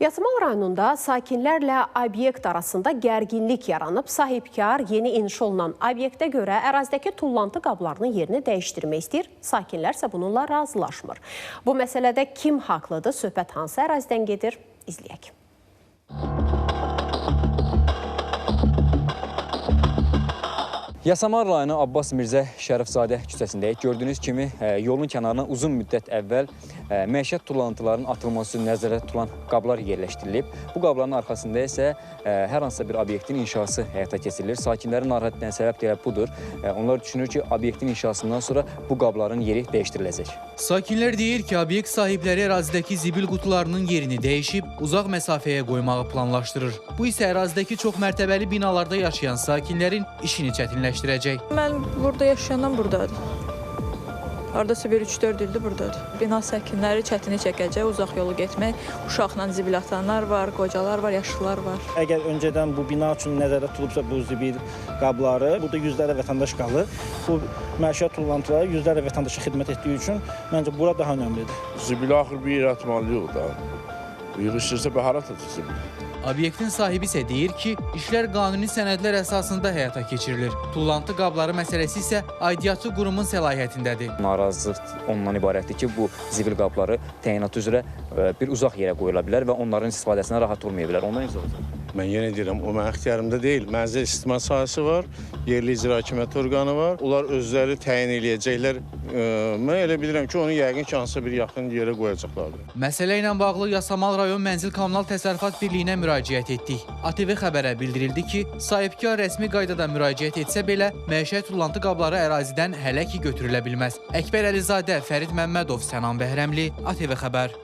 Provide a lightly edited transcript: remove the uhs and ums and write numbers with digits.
Yasamal rayonunda sakinlərlə obyekt arasında gərginlik yaranıb. Sahibkar yeni inşa olunan obyektə görə ərazidəki tullantı qablarının yerini dəyişdirmək istəyir. Sakinlər isə bununla razılaşmır. Bu məsələdə kim haqlıdır? Söhbət hansı ərazidən gedir? İzləyək. Yasamal rayonu Abbas Mirzə Şərifzadə küçəsindəyik. Gördüyünüz kimi yolun kənarına uzun müddət əvvəl məişət tullantılarının atılması üçün nəzərdə tutulan qablar yerləşdirilib. Bu qabların arxasında isə hər hansısa bir obyektin inşası həyata keçirilir. Sakinlərin narahat edən səbəb də budur. Onlar düşünür ki, obyektin inşasından sonra bu qabların yeri dəyişdiriləcək. Sakinlər deyir ki, obyekt sahibləri ərazidəki zibil qutularının yerini dəyişib, uzaq məsafəyə qoymağı planlaşdırır. Bu isə ərazidəki çox mərtəbəli binalarda yaşayan sakinlərin işini çətinləşdirəcək. Mən burada yaşayandan buradadır. Hardasa bir 3-4 ildir buradadır. Bina sakinləri çətini çəkəcək, uzaq yolu getmək. Uşaqla zibil atanlar var, qocalar var, yaşlılar var. Əgər öncədən bu bina üçün nəzərdə tutulubsa bu zibil qabları, burada yüzlərlə vətəndaş qalır. Bu məişət tullantıları yüzlərlə vətəndaşa xidmət etdiyi üçün məncə bura daha önəmlidir. Zibil axır bir yer atmalı yox da. Yığışırsa bəharat atır zibil. Obyektin sahibi isə deyir ki, işlər qanuni sənədlər əsasında həyata keçirilir. Tullantı qabları məsələsi isə aidiyyatı qurumun səlahiyyətindədir. Narazılıq ondan ibarətdir ki, bu zibil qabları təyinat üzrə bir uzaq yerə qoyula bilər və onların istifadəsinə rahat olmaya bilər. Ondan izah olacaq. Mən yenə deyirəm, o mənim ixtiyarımda deyil. Mənzil istismar sahəsi var, yerli icra hakimiyyəti orqanı var. Onlar özləri təyin eləyəcəklər. Mən elə bilirəm ki, onu yəqin ki, hansısa bir yaxın yerə qoyacaqlardır. Məsələ ilə bağlı Yasamal rayon Mənzil Kommunal Təsərrüfat Birliyinə müraciət etdik. ATV xəbərə bildirildi ki, sahibkar rəsmi qaydada müraciət etsə belə, məişət tullantı qabları ərazidən hələ ki götürülə bilməz. Əkbər Əlizadə, Fərid Məmmədov, Sənan Bəhrəmli, ATV xəbər.